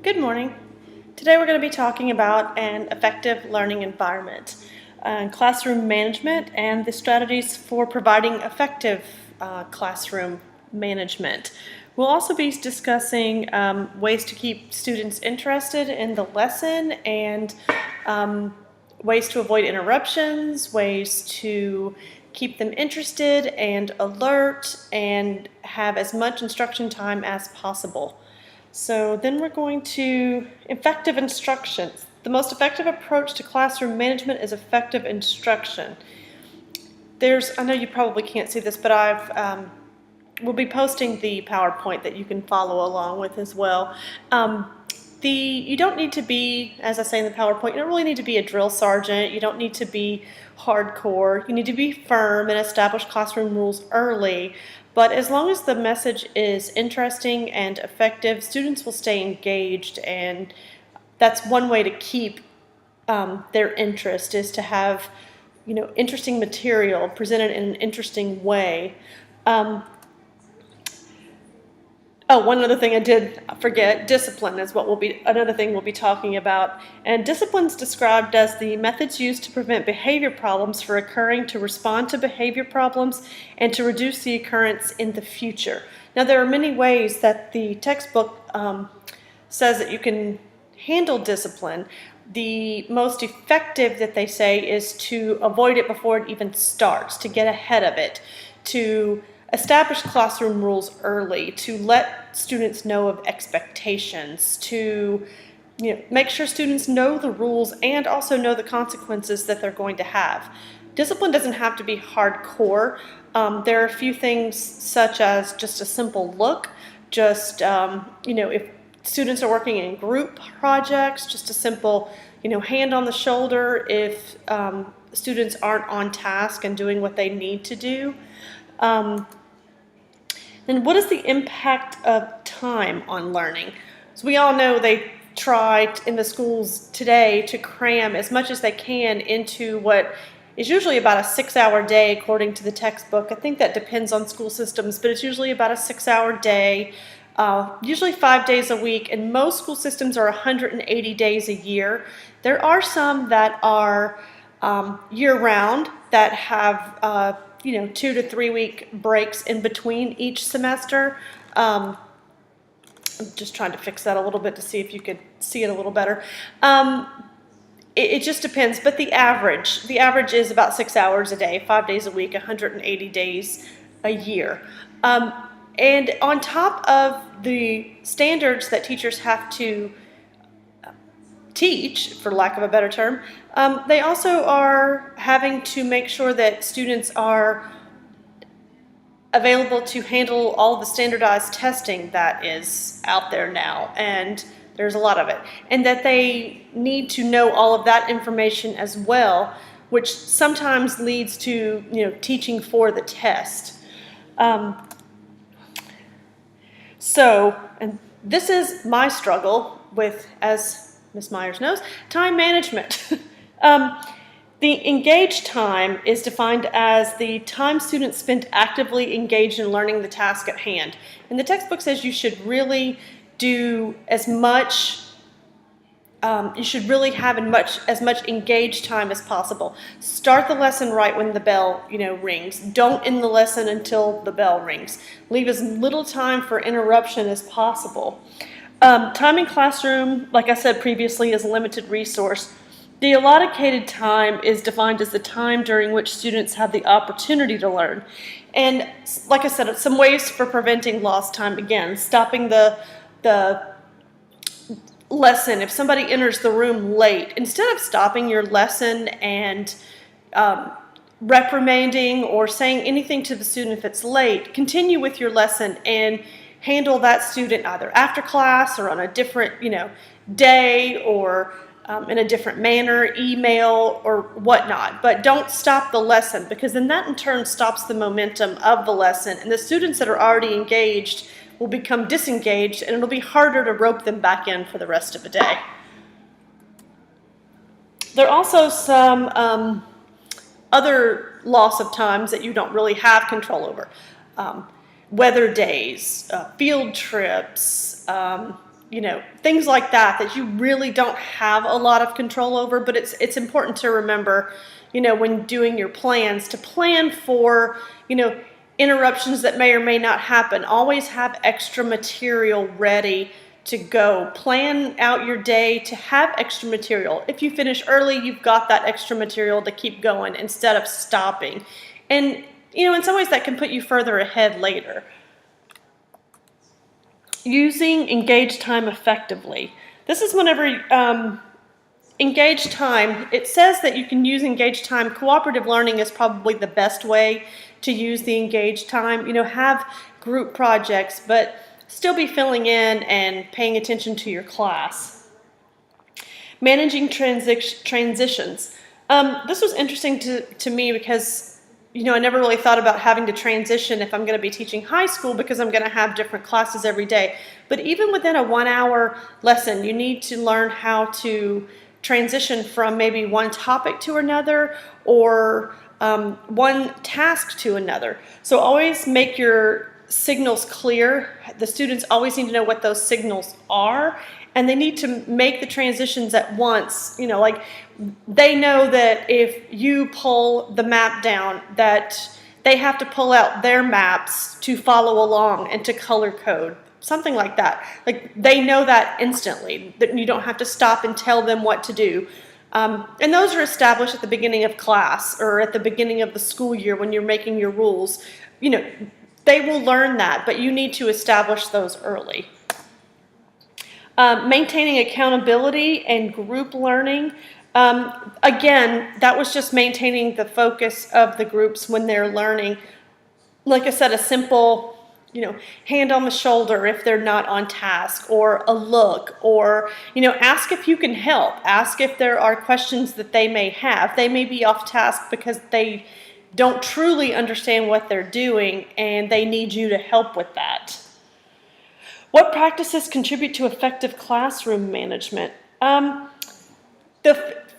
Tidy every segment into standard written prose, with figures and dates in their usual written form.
Good morning. Today we're going to be talking about an effective learning environment, classroom management, and the strategies for providing effective classroom management. We'll also be discussing ways to keep students interested in the lesson and ways to avoid interruptions, ways to keep them interested and alert and have as much instruction time as possible. So then we're going to effective instructions. The most effective approach to classroom management is effective instruction. I know you probably can't see this, but we'll be posting the PowerPoint that you can follow along with as well. You don't need to be, as I say in the PowerPoint, you don't really need to be a drill sergeant. You don't need to be hardcore. You need to be firm and establish classroom rules early. But as long as the message is interesting and effective, students will stay engaged, and that's one way to keep their interest, is to have interesting material presented in an interesting way. One other thing I did forget, discipline is another thing we'll be talking about. And discipline is described as the methods used to prevent behavior problems from occurring, to respond to behavior problems, and to reduce the occurrence in the future. Now, there are many ways that the textbook says that you can handle discipline. The most effective that they say is to avoid it before it even starts, to get ahead of it, to establish classroom rules early, to let students know of expectations, to make sure students know the rules and also know the consequences that they're going to have. Discipline doesn't have to be hardcore. There are a few things such as just a simple look, just if students are working in group projects, just a simple hand on the shoulder if students aren't on task and doing what they need to do. Then what is the impact of time on learning? So we all know they try in the schools today to cram as much as they can into what is usually about a 6-hour day according to the textbook. I think that depends on school systems, but it's usually about a 6-hour day, usually 5 days a week, and most school systems are 180 days a year. There are some that are year-round that have 2 to 3 week breaks in between each semester. I'm just trying to fix that a little bit to see if you could see it a little better. It just depends, but the average is about 6 hours a day, 5 days a week, 180 days a year. And on top of the standards that teachers have to teach, for lack of a better term, they also are having to make sure that students are available to handle all the standardized testing that is out there now, and there's a lot of it, and that they need to know all of that information as well, which sometimes leads to teaching for the test. And this is my struggle with, as Ms. Myers knows, time management. The engaged time is defined as the time students spent actively engaged in learning the task at hand. And the textbook says you should really do as much, you should really have as much engaged time as possible. Start the lesson right when the bell rings. Don't end the lesson until the bell rings. Leave as little time for interruption as possible. Time in classroom, like I said previously, is a limited resource. The allocated time is defined as the time during which students have the opportunity to learn. And like I said, some ways for preventing lost time. Again, stopping the lesson. If somebody enters the room late, instead of stopping your lesson and reprimanding or saying anything to the student if it's late, continue with your lesson and handle that student either after class or on a different day, or in a different manner, email or whatnot. But don't stop the lesson, because then that in turn stops the momentum of the lesson, and the students that are already engaged will become disengaged, and it'll be harder to rope them back in for the rest of the day. There are also some other loss of times that you don't really have control over. Weather days, field trips, things like that you really don't have a lot of control over, but it's important to remember, when doing your plans, to plan for, interruptions that may or may not happen. Always have extra material ready to go. Plan out your day to have extra material. If you finish early, you've got that extra material to keep going instead of stopping. And, in some ways that can put you further ahead later. Using engaged time effectively. This is whenever engaged time, it says that you can use engaged time. Cooperative learning is probably the best way to use the engaged time. Have group projects, but still be filling in and paying attention to your class. Managing transitions. This was interesting to me because I never really thought about having to transition if I'm going to be teaching high school, because I'm going to have different classes every day. But even within a 1-hour lesson, you need to learn how to transition from maybe one topic to another, or one task to another. So always make your signals clear. The students always need to know what those signals are, and they need to make the transitions at once. Like they know that if you pull the map down, that they have to pull out their maps to follow along and to color code. Something like that. Like they know that instantly, that you don't have to stop and tell them what to do. And those are established at the beginning of class or at the beginning of the school year when you're making your rules. They will learn that, but you need to establish those early. Maintaining accountability and group learning. Again, that was just maintaining the focus of the groups when they're learning. Like I said, a simple, hand on the shoulder if they're not on task, or a look, or, ask if you can help. Ask if there are questions that they may have. They may be off task because they don't truly understand what they're doing and they need you to help with that. What practices contribute to effective classroom management?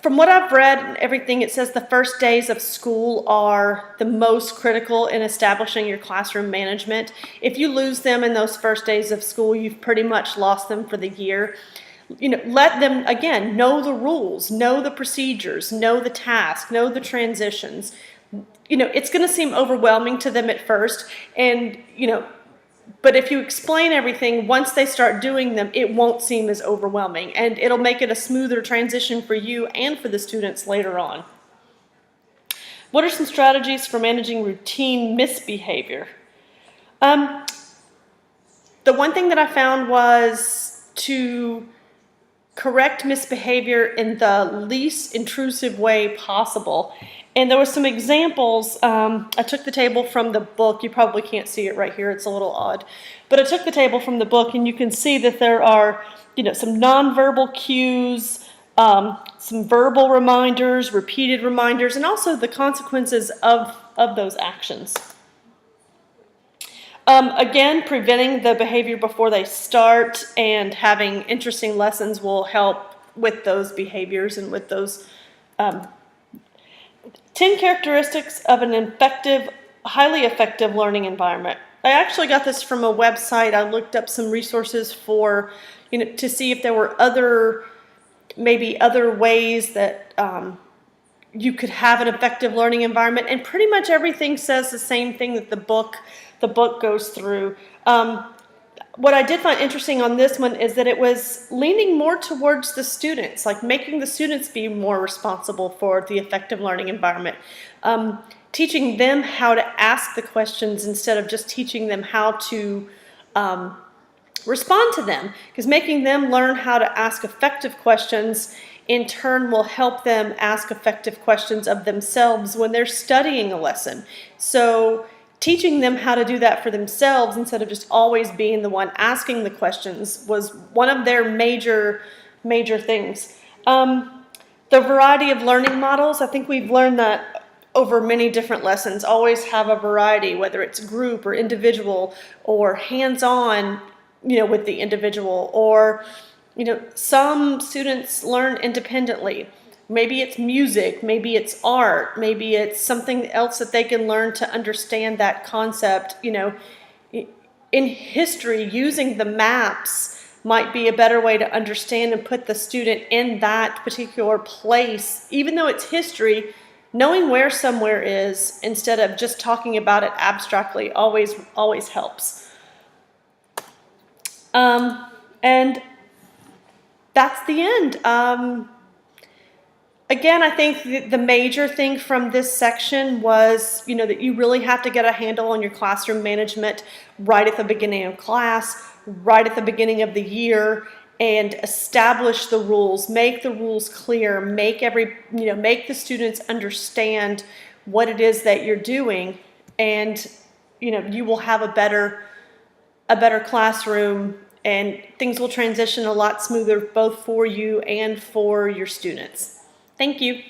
From what I've read and everything, it says the first days of school are the most critical in establishing your classroom management. If you lose them in those first days of school, you've pretty much lost them for the year. Let them, again, know the rules, know the procedures, know the task, know the transitions. It's going to seem overwhelming to them at first, and, but if you explain everything, once they start doing them, it won't seem as overwhelming, and it'll make it a smoother transition for you and for the students later on. What are some strategies for managing routine misbehavior? The one thing that I found was to correct misbehavior in the least intrusive way possible. And there were some examples. I took the table from the book. You probably can't see it right here. It's a little odd. But I took the table from the book, and you can see that there are, some nonverbal cues, some verbal reminders, repeated reminders, and also the consequences of those actions. Again, preventing the behavior before they start and having interesting lessons will help with those behaviors and with those 10 characteristics of an effective, highly effective learning environment. I actually got this from a website. I looked up some resources for, to see if there were maybe other ways that you could have an effective learning environment. And pretty much everything says the same thing that the book goes through. What I did find interesting on this one is that it was leaning more towards the students, like making the students be more responsible for the effective learning environment. Teaching them how to ask the questions instead of just teaching them how to respond to them. Because making them learn how to ask effective questions in turn will help them ask effective questions of themselves when they're studying a lesson. So teaching them how to do that for themselves instead of just always being the one asking the questions was one of their major things. The variety of learning models, I think we've learned that over many different lessons. Always have a variety, whether it's group or individual or hands-on, with the individual, or, some students learn independently. Maybe it's music, maybe it's art, maybe it's something else that they can learn to understand that concept. In history, using the maps might be a better way to understand and put the student in that particular place, even though it's history. Knowing where somewhere is instead of just talking about it abstractly always helps. And that's the end. Again, I think the major thing from this section was, that you really have to get a handle on your classroom management right at the beginning of class, right at the beginning of the year, and establish the rules, make the rules clear, make the students understand what it is that you're doing, and you will have a better classroom, and things will transition a lot smoother both for you and for your students. Thank you.